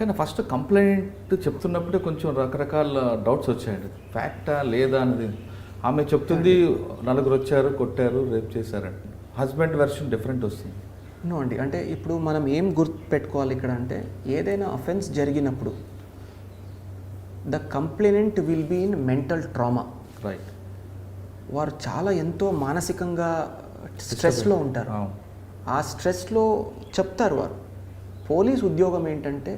కానీ first complaint చెప్తున్నప్పుడే కొంచెం రకరకాల డౌట్స్ వచ్చాయండి. ఫ్యాక్టా లేదా అనేది. ఆమె చెప్తుంది నలుగురు వచ్చారు, కొట్టారు, రేప్ చేశారంట. హస్బెండ్ వెర్షన్ డిఫరెంట్ వస్తుంది. నో అండి, అంటే ఇప్పుడు మనం ఏం గుర్తు పెట్టుకోవాలి ఇక్కడ అంటే, ఏదైనా అఫెన్స్ జరిగినప్పుడు the complainant will be in mental trauma. Right. వారు చాలా ఎంతో మానసికంగా స్ట్రెస్లో ఉంటారు. ఆ స్ట్రెస్లో చెప్తారు వారు. పోలీస్ ఉద్యోగం ఏంటంటే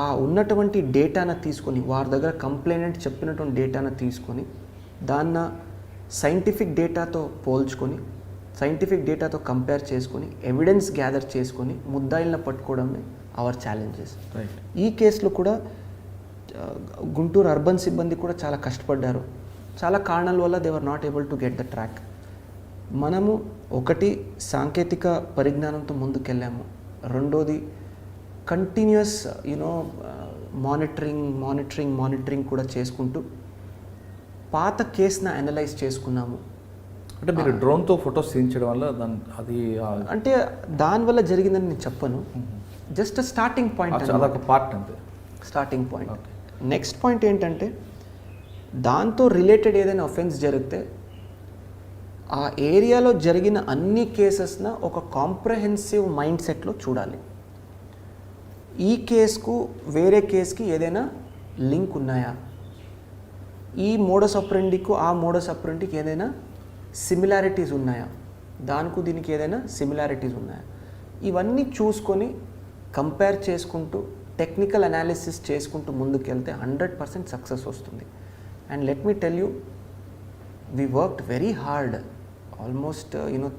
ఆ ఉన్నటువంటి డేటాను తీసుకొని, వారి దగ్గర కంప్లైనెంట్ చెప్పినటువంటి డేటాను తీసుకొని, దాన్న సైంటిఫిక్ డేటాతో పోల్చుకొని, సైంటిఫిక్ డేటాతో కంపేర్ చేసుకొని, ఎవిడెన్స్ గ్యాదర్ చేసుకొని ముద్దాయిలను పట్టుకోవడమే అవర్ ఛాలెంజెస్. రైట్. ఈ కేసులో కూడా గుంటూరు అర్బన్ సిబ్బంది కూడా చాలా కష్టపడ్డారు. చాలా కారణాల వల్ల they were not able to get the track. మనము ఒకటి సాంకేతిక పరిజ్ఞానంతో ముందుకెళ్ళాము. రెండోది కంటిన్యూస్ మానిటరింగ్ కూడా చేసుకుంటూ పాత కేసును అనలైజ్ చేసుకున్నాము. అంటే మీరు డ్రోన్తో ఫొటోస్ తీయించడం వల్ల అది అంటే దానివల్ల జరిగిందని నేను చెప్పను. జస్ట్ స్టార్టింగ్ పాయింట్, అదొక పార్ట్ అంతే. Starting point. నెక్స్ట్ పాయింట్ ఏంటంటే, దాంతో రిలేటెడ్ ఏదైనా అఫెన్స్ జరిగితే ఆ ఏరియాలో జరిగిన అన్ని కేసెస్న ఒక కాంప్రహెన్సివ్ మైండ్ సెట్లో చూడాలి. ఈ కేసుకు వేరే కేసుకి ఏదైనా లింక్ ఉన్నాయా, ఈ మోడస్ ఆపరెండికు ఆ మోడస్ ఆపరెండికి ఏదైనా సిమిలారిటీస్ ఉన్నాయా, దానికి దీనికి ఏదైనా సిమిలారిటీస్ ఉన్నాయా, ఇవన్నీ చూసుకొని కంపేర్ చేసుకుంటూ టెక్నికల్ అనాలిసిస్ చేసుకుంటూ ముందుకెళ్తే 100% సక్సెస్ వస్తుంది. And let me tell you, we worked very hard, almost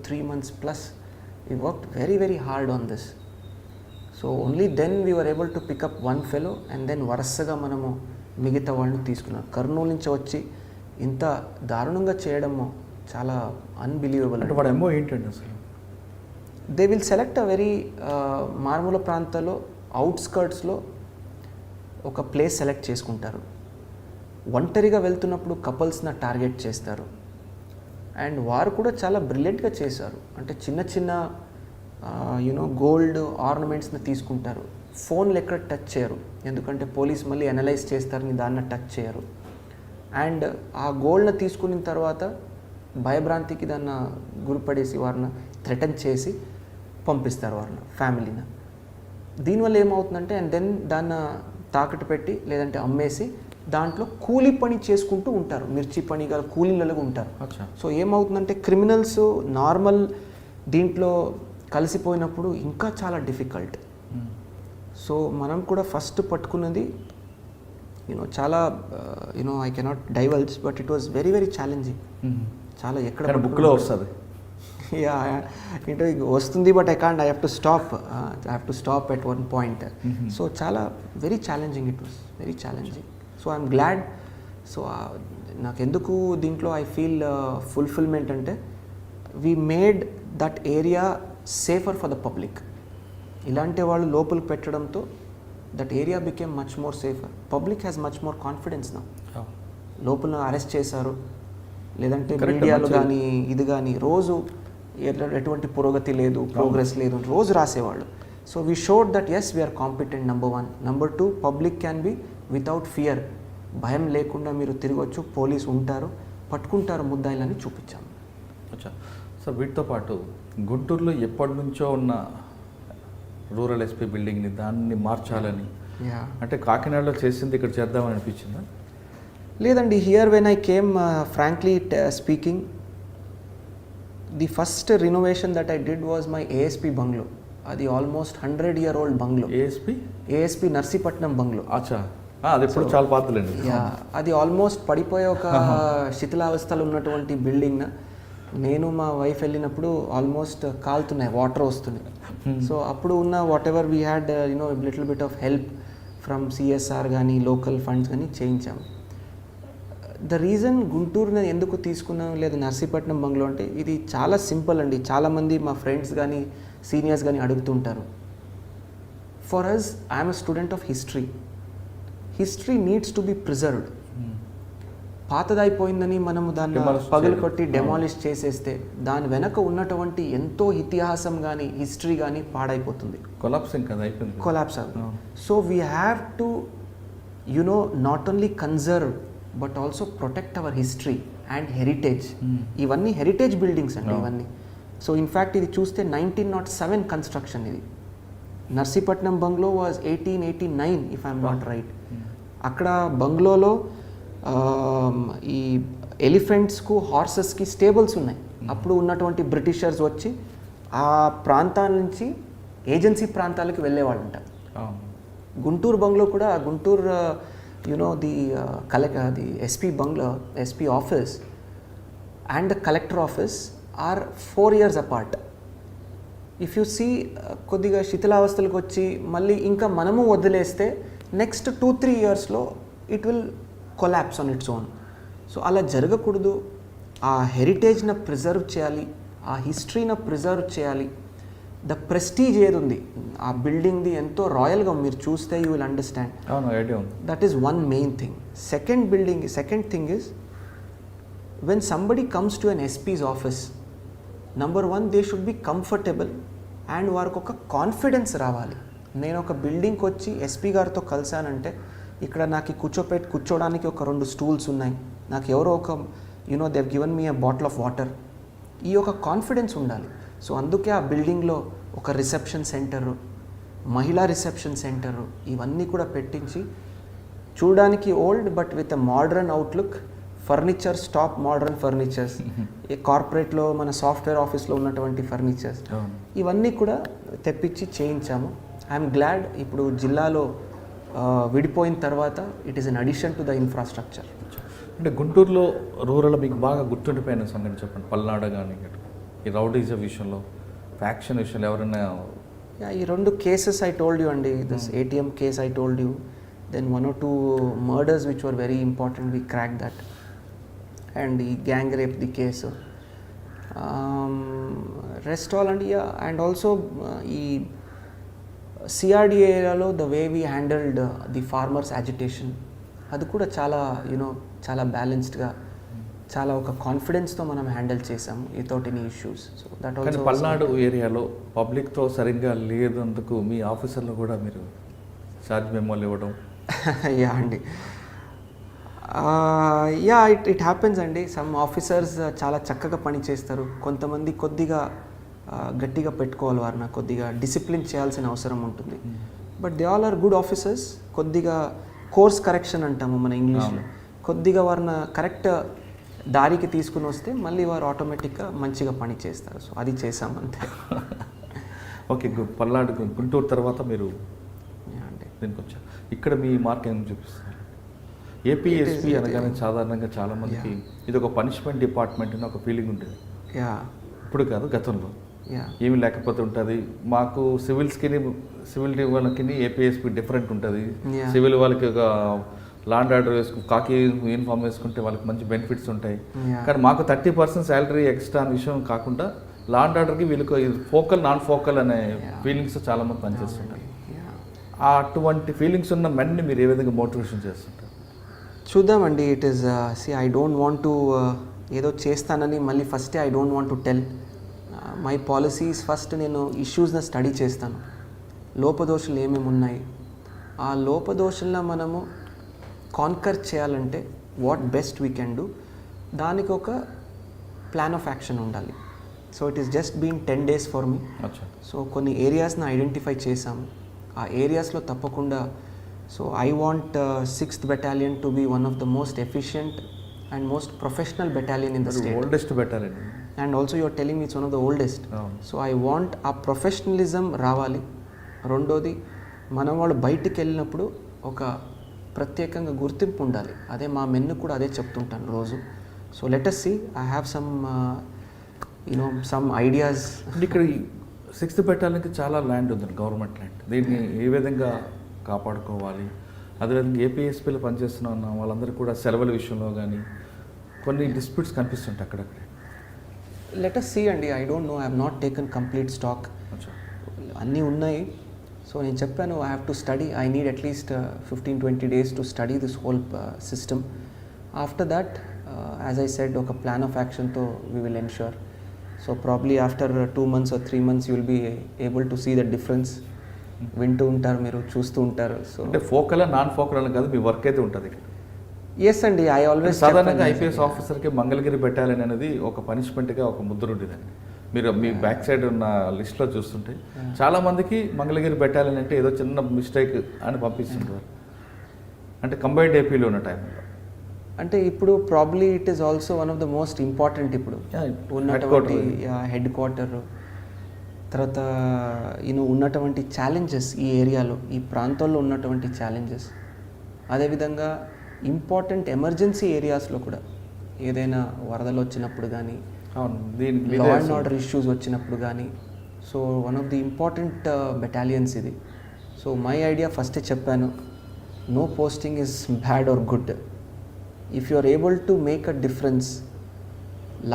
3 months plus. We worked very, very hard on this. So only then we were able to pick up one fellow, and then వరుసగా మనము మిగతా వాళ్ళని తీసుకున్నాం. కర్నూలు నుంచి వచ్చి ఇంత దారుణంగా చేయడము చాలా అన్బిలీవబుల్. అంటే వాడు ఏమో ఏంటండి అసలు, they will select a very మారుమూల ప్రాంతాల్లో అవుట్స్కర్ట్స్లో ఒక ప్లేస్ సెలెక్ట్ చేసుకుంటారు. ఒంటరిగా వెళ్తున్నప్పుడు కపుల్స్ని టార్గెట్ చేస్తారు. అండ్ వారు కూడా చాలా బ్రిలియంట్గా చేశారు. అంటే చిన్న చిన్న గోల్డ్ ఆర్నమెంట్స్ని తీసుకుంటారు. ఫోన్లు ఎక్కడ టచ్ చేయరు, ఎందుకంటే పోలీస్ మళ్ళీ అనలైజ్ చేస్తారని దాన్ని టచ్ చేయరు. అండ్ ఆ గోల్డ్ని తీసుకున్న తర్వాత భయభ్రాంతికి దాన్ని గురిపడేసి వారిని థ్రెటన్ చేసి పంపిస్తారు వారిని, ఫ్యామిలీని. దీనివల్ల ఏమవుతుందంటే, అండ్ దెన్ దాన్ని తాకట్టు పెట్టి లేదంటే అమ్మేసి దాంట్లో కూలీ పని చేసుకుంటూ ఉంటారు. మిర్చి పని గల కూలీలలో ఉంటారు. సో ఏమవుతుందంటే, క్రిమినల్స్ నార్మల్ దీంట్లో కలిసిపోయినప్పుడు ఇంకా చాలా డిఫికల్ట్. సో మనం కూడా ఫస్ట్ పట్టుకున్నది చాలా I cannot divulge, but it was very very challenging. చాలా ఎక్కడ బుక్లో వస్తుంది, వస్తుంది, but I have to stop at one point. So చాలా very challenging, it was very challenging. So I'm glad. So నాకు ఎందుకు దీంట్లో ఐ ఫీల్ ఫుల్ఫిల్మెంట్ అంటే, we made that area safer for the public. ఇలాంటి వాళ్ళు లోపలికి పెట్టడంతో that area became much more safer. Public has much more confidence నా. లోపల అరెస్ట్ చేశారు, లేదంటే మీడియాలో కానీ ఇది కానీ రోజు ఎటువంటి పురోగతి లేదు, ప్రోగ్రెస్ లేదు రోజు రాసేవాళ్ళు. So we showed that as we are competent, number 1. Number 2, public can be without fear. భయం లేకుండా మీరు తిరగవచ్చు, పోలీసు ఉంటారు, పట్టుకుంటారు ముద్దాయిలని చూపించాము. అచ్చా సార్, వీటితో పాటు గుంటూరులో ఎప్పటి నుంచో ఉన్న రూరల్ ఎస్పీ బిల్డింగ్ని దాన్ని మార్చాలని, అంటే కాకినాడలో చేసింది ఇక్కడ చేద్దామని అనిపించిందా? లేదండి. Here when I came, frankly speaking, the first renovation that I did was my ASP bungalow. అది almost 100-year-old bungalow. ASP Narsipatnam bungalow. అచ్చా, అది ఎప్పుడు చాలా పాతలేండి. అది ఆల్మోస్ట్ పడిపోయే ఒక శిథిలావస్థలో ఉన్నటువంటి బిల్డింగ్. నేను మా వైఫ్ వెళ్ళినప్పుడు ఆల్మోస్ట్ కాలుతున్నాయి, వాటర్ వస్తున్నాయి. సో అప్పుడు ఉన్న what ever we had little bit of help from CSR కానీ లోకల్ ఫండ్స్ కానీ చేయించాము. ద రీజన్ గుంటూరుని ఎందుకు తీసుకున్నాం లేదా నర్సీపట్నం బంగ్లో అంటే, ఇది చాలా సింపుల్ అండి. చాలామంది మా ఫ్రెండ్స్ కానీ సీనియర్స్ కానీ అడుగుతుంటారు. For us, I'm a student of history. History needs to be preserved. పాతదైపోయిందని మనము దాన్ని Demolish పగలు చేయడం. కొట్టి డెమాలిష్ చేసేస్తే దాని వెనక ఉన్నటువంటి ఎంతో ఇతిహాసం కానీ హిస్టరీ కానీ పాడైపోతుంది, కొలాప్సింగ్ కదా అయిపోయింది. కొలాప్స్ అవుతుంది. So we have to not only conserve but also protect our history and heritage. ఇవన్నీ హెరిటేజ్ బిల్డింగ్స్ అండి ఇవన్నీ. సో ఇన్ఫ్యాక్ట్ ఇది చూస్తే 1907 కన్స్ట్రక్షన్ ఇది. Narsipatnam bungalow was 1889 if I'm not right. అక్కడ బంగ్లోలో ఈ ఎలిఫెంట్స్కు హార్సెస్కి స్టేబుల్స్ ఉన్నాయి. అప్పుడు ఉన్నటువంటి బ్రిటిషర్స్ వచ్చి ఆ ప్రాంతాల నుంచి ఏజెన్సీ ప్రాంతాలకు వెళ్ళేవాళ్ళంట. గుంటూరు బంగ్లో కూడా Guntur the SP bungalow, SP office and the collector office are 4 years apart. If you see కొద్దిగా శిథిలావస్థలకు వచ్చి మళ్ళీ ఇంకా మనము వదిలేస్తే నెక్స్ట్ 2-3 yearsలో it will collapse on its own. So అలా జరగకూడదు. ఆ హెరిటేజ్ని ప్రిజర్వ్ చేయాలి, ఆ హిస్టరీని ప్రిజర్వ్ చేయాలి. ద ప్రెస్టీజ్ ఏది ఉంది ఆ బిల్డింగ్ది ఎంతో రాయల్గా మీరు చూస్తే యూ విల్ అండర్స్టాండ్. అవును, ఐడియా ఉంది. That is one main thing. Second thing is when somebody comes to an SP's office, number 1 they should be comfortable and వారికి ఒక కాన్ఫిడెన్స్ రావాలి. నేను ఒక బిల్డింగ్కి వచ్చి ఎస్పీ గారితో కలిసానంటే ఇక్కడ నాకు కూర్చోడానికి ఒక 2 stools ఉన్నాయి, నాకు ఎవరో ఒక they have given me a bottle of water, ఈ ఒక కాన్ఫిడెన్స్ ఉండాలి. సో అందుకే ఆ బిల్డింగ్లో ఒక రిసెప్షన్ సెంటరు, మహిళా రిసెప్షన్ సెంటరు ఇవన్నీ కూడా పెట్టించి చూడడానికి old but with a modern outlook, furnitures top modern furnitures, ఈ కార్పొరేట్లో మన సాఫ్ట్వేర్ ఆఫీస్లో ఉన్నటువంటి ఫర్నిచర్స్ ఇవన్నీ కూడా తెప్పించి చేయించాము. ఐఎమ్ గ్లాడ్ ఇప్పుడు జిల్లాలో విడిపోయిన తర్వాత it is an addition to the infrastructure. అంటే గుంటూరులో రూరల్ మీకు బాగా గుర్తుండిపోయిన సంగతి చెప్పండి. పల్నాడు కానీ ఈ రౌడీజం విషయంలో, ఫ్యాక్షన్ విషయంలో ఎవరైనా ఈ 2 cases I told you అండి, this ATM case I told you, then 1 or 2 murders which were very important, we cracked that, and the gang rape the case, rest all and yeah, and also ఈ CRD ఏరియాలో the way we handled the farmers agitation అది కూడా చాలా చాలా బ్యాలెన్స్డ్గా, చాలా ఒక కాన్ఫిడెన్స్తో మనం హ్యాండిల్ చేసాము without any issues. So that also Palnadu ఏరియాలో పబ్లిక్తో సరిగ్గా లేదందుకు మీ ఆఫీసర్లు కూడా మీరు ఛార్జ్ మెమోలు ఇవ్వడం. యా అండి, ఇట్ హ్యాపెన్స్ అండి. సమ్ ఆఫీసర్స్ చాలా చక్కగా పని చేస్తారు, కొంతమంది కొద్దిగా గట్టిగా పెట్టుకోవాలి, వారిని కొద్దిగా డిసిప్లిన్ చేయాల్సిన అవసరం ఉంటుంది. But they all are good officers. కొద్దిగా కోర్స్ కరెక్షన్ అంటాము మన ఇంగ్లీష్లో, కొద్దిగా వారిని కరెక్ట్ దారికి తీసుకుని వస్తే మళ్ళీ వారు ఆటోమేటిక్గా మంచిగా పని చేస్తారు. సో అది చేసామంతే. ఓకే, పల్నాడు గుంటూరు తర్వాత మీరు దీనికి వచ్చారు. ఇక్కడ మీ మార్క్ ఏం చూపిస్తారు? ఏపీఎస్పీ అనగానే సాధారణంగా చాలామందికి ఇది ఒక పనిష్మెంట్ డిపార్ట్మెంట్ అని ఒక ఫీలింగ్ ఉంటుంది. ఇప్పుడు కాదు, గతంలో ఏమి లేకపోతే ఉంటుంది. మాకు సివిల్ వాళ్ళకి ఏపీఎస్పీ డిఫరెంట్ ఉంటుంది. సివిల్ వాళ్ళకి ఒక లాండ్ ఆర్డర్ కాకి యూనిఫామ్ వేసుకుంటే వాళ్ళకి మంచి బెనిఫిట్స్ ఉంటాయి. కానీ మాకు 30% శాలరీ ఎక్స్ట్రా అనే విషయం కాకుండా లాండ్ ఆర్డర్కి వీళ్ళకి ఫోకల్ నాన్ ఫోకల్ అనే ఫీలింగ్స్ చాలామంది పనిచేస్తుంటారు. అటువంటి ఫీలింగ్స్ ఉన్న మెన్ని మీరు ఏ విధంగా మోటివేషన్ చేస్తుంటారు? చూద్దామండి. It is I don't want to ఏదో చేస్తానని మళ్ళీ ఫస్టే I don't want to tell. My policies first నేను ఇష్యూస్ని స్టడీ చేస్తాను, లోపదోషులు ఏమేమి ఉన్నాయి, ఆ లోపదోషులను మనము కాన్కర్ చేయాలంటే what best we can do, దానికి ఒక ప్లాన్ ఆఫ్ యాక్షన్ ఉండాలి. So it is just being 10 days for me. So కొన్ని ఏరియాస్ని ఐడెంటిఫై చేసాము, ఆ ఏరియాస్లో తప్పకుండా. So I want 6th Battalion to be one of the most efficient and most professional battalion in the state. Oldest battalion. And also you are telling it's one of the oldest. So I want ఆ professionalism రావాలి. రెండోది, మనం వాళ్ళు బయటికి వెళ్ళినప్పుడు ఒక ప్రత్యేకంగా గుర్తింపు ఉండాలి. అదే మా మెన్ను కూడా అదే చెప్తుంటాను రోజు. So let us see, I have some ideas. ఇక్కడ 6th Battalionకి చాలా ల్యాండ్ ఉంది, గవర్నమెంట్ ల్యాండ్. దీన్ని ఏ విధంగా కాపాడుకోవాలి? అదేవిధంగా ఏపీఎస్పీలో పనిచేస్తున్న వాళ్ళందరూ కూడా సెలవుల విషయంలో కానీ కొన్ని డిస్ప్యూట్స్ కనిపిస్తుంటాయి అక్కడక్కడ. లెట్ us see అండి, I don't know, I have not taken complete stock. అన్నీ ఉన్నాయి. సో నేను చెప్పాను, I have to study, I need at least 15-20 days to study this whole system. After that as I said ఒక plan of యాక్షన్తో we will ensure. So probably after 2 months or 3 months you will be able to see the difference. వింటూ ఉంటారు, మీరు చూస్తూ ఉంటారు. So అంటే focal non focal అని కాదు, మీ వర్క్ అయితే ఉంటుంది ఇక్కడ. ఎస్ అండి, ఐ ఆల్వేస్ సాధారణంగా ఐపీఎస్ ఆఫీసర్కి మంగళగిరి బెటాలియన్ అనేది ఒక పనిష్మెంట్గా ఒక ముద్ర ఉండేదండి. మీరు మీ బ్యాక్ సైడ్ ఉన్న లిస్ట్లో చూస్తుంటే చాలా మందికి మంగళగిరి బెటాలియన్ అంటే ఏదో చిన్న మిస్టేక్ అని పంపిస్తుంటారు. అంటే కంబైన్డ్ ఏపీలో ఉన్న టైంలో అంటే ఇప్పుడు probably it is also one of the most important ఇప్పుడు ఉన్నటువంటి హెడ్ క్వార్టర్. తర్వాత ఉన్నటువంటి ఛాలెంజెస్ ఈ ఏరియాలో, ఈ ప్రాంతాల్లో ఉన్నటువంటి ఛాలెంజెస్, అదేవిధంగా ఇంపార్టెంట్ ఎమర్జెన్సీ ఏరియాస్లో కూడా ఏదైనా వరదలు వచ్చినప్పుడు కానీ, లా అండ్ ఆర్డర్ ఇష్యూస్ వచ్చినప్పుడు కానీ. So one of the important battalions ఇది. సో మై ఐడియా ఫస్టే చెప్పాను, no posting is bad or good. If you are able to make a difference.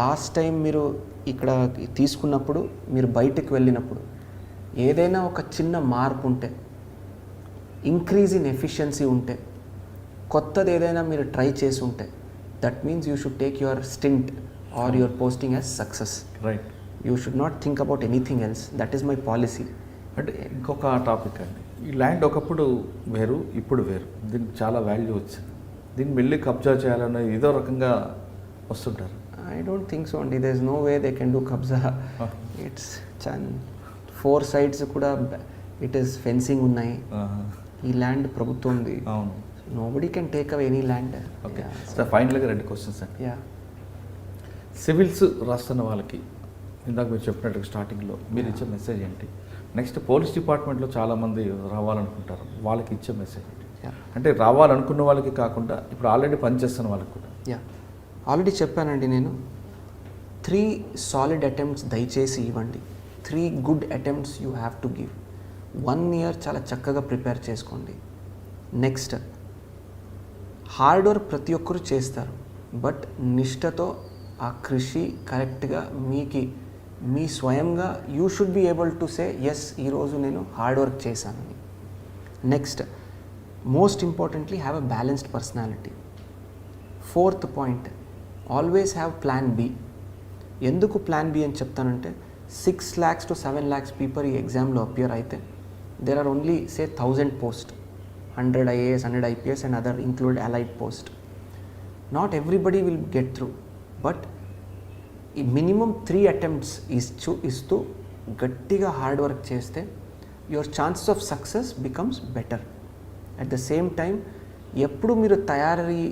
Last time మీరు ఇక్కడ తీసుకున్నప్పుడు, మీరు బయటకు వెళ్ళినప్పుడు ఏదైనా ఒక చిన్న మార్పు ఉంటే, ఇంక్రీజ్ ఇన్ ఎఫిషియన్సీ ఉంటే, కొత్తది ఏదైనా మీరు ట్రై చేసి ఉంటే, that means you should take your stint or your posting as success. Right. You should not think about anything else. That is my policy. అంటే ఇంకొక టాపిక్ అండి, ఈ ల్యాండ్ ఒకప్పుడు వేరు, ఇప్పుడు వేరు. దీనికి చాలా వాల్యూ వచ్చింది. దీన్ని వెళ్ళి కబ్జా చేయాలన్న ఏదో రకంగా వస్తుంటారు. I don't think so అండి. there is no way they can do కబ్జా. ఇట్స్ 4 sides కూడా ఇట్ ఈస్ ఫెన్సింగ్ ఉన్నాయి. ఈ ల్యాండ్ ప్రభుత్వంది. అవును. Nobody can take away any land. Okay sir, ఫైనల్గా 2 questions అండి. యా, సివిల్స్ రాస్తున్న వాళ్ళకి ఇందాక మీరు చెప్పినట్టు స్టార్టింగ్లో మీరు ఇచ్చే మెసేజ్ ఏంటి? నెక్స్ట్ పోలీస్ డిపార్ట్మెంట్లో చాలామంది రావాలనుకుంటారు, వాళ్ళకి ఇచ్చే మెసేజ్ ఏంటి? అంటే రావాలనుకున్న వాళ్ళకి కాకుండా ఇప్పుడు ఆల్రెడీ పనిచేస్తున్న వాళ్ళకి కూడా. యా, ఆల్రెడీ చెప్పానండి నేను. 3 సాలిడ్ అటెంప్ట్స్ దయచేసి ఇవ్వండి. 3 good attempts you have to give. 1 year చాలా చక్కగా ప్రిపేర్ చేసుకోండి. నెక్స్ట్, హార్డ్ వర్క్ ప్రతి ఒక్కరు చేస్తారు, బట్ నిష్ఠతో ఆ కృషి కరెక్ట్గా మీ స్వయంగా you should be able to say yes, ఈరోజు నేను హార్డ్ వర్క్ చేశానని. Next, most importantly have a balanced personality. 4th point, always have plan B. ఎందుకు ప్లాన్ బి అని చెప్తానంటే, 6 lakhs to 7 lakhs పీపుల్ ఈ ఎగ్జామ్లో అపియర్ అయితే there are only say 1000 post, 100 IAS, 100 IPS and other include allied post. Not everybody will get through, but ఈ minimum 3 attempts ఇస్తూ గట్టిగా hard work చేస్తే your chances of success becomes better. At the same time ఎప్పుడు మీరు తయారీ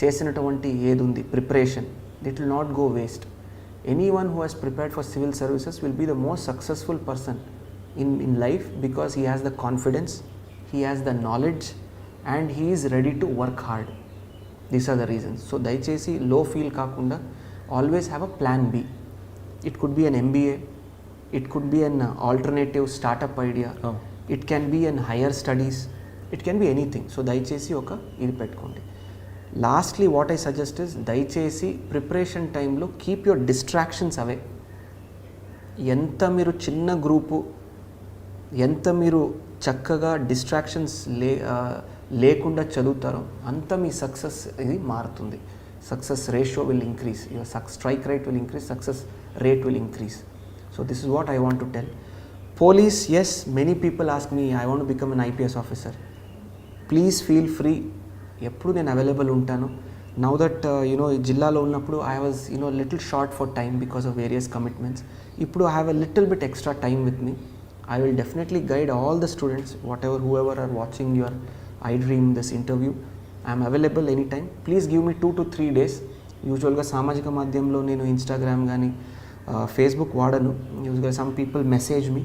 చేసినటువంటి ఏది ఉంది preparation, it will not go waste. Anyone who he's prepared for civil services will be the most successful person in life because he has the confidence, he has the knowledge and he is ready to work hard. These are the reasons. So దయచేసి లో feel కాకుండా always have a plan B. It could be an MBA, it could be an alternative startup idea, it can be an higher studies, it can be anything. So దయచేసి ఒక ఇది పెట్టుకోండి. Lastly what I suggest is, దయచేసి preparation టైంలో keep your distractions away. ఎంత మీరు చిన్న group, ఎంత మీరు చక్కగా డిస్ట్రాక్షన్స్ లేకుండా చదువుతారో అంత మీ సక్సెస్ ఇది మారుతుంది. Success ratio will increase, your strike rate will increase, success rate will increase. So this is what I want to tell. Police, yes, many people ask me I want to become an IPS officer. Please feel free, ఎప్పుడు నేను available ఉంటాను. Now that ఈ జిల్లాలో ఉన్నప్పుడు I was little short for time because of various commitments. ఇప్పుడు I have a little bit extra time with me. I will definitely guide all the students, whoever are watching your iDream this interview. I am available anytime. Please give me 2 to 3 days. యూజువల్గా సామాజిక మాధ్యమంలో నేను Instagram కానీ Facebook వాడను. యూజువల్గా some people message me.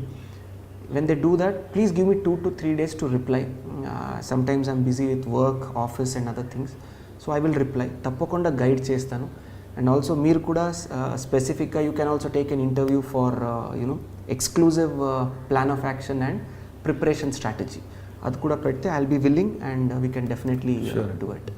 When they do that, please give me 2 to 3 days to reply. Sometimes I'm busy with work, office and other things. So I will reply. తప్పకుండా guide చేస్తాను. And also మీరు కూడా స్పెసిఫిక్గా you can also take an interview for exclusive plan of action and preparation strategy. అది కూడా పెడితే I will be willing and we can definitely do it.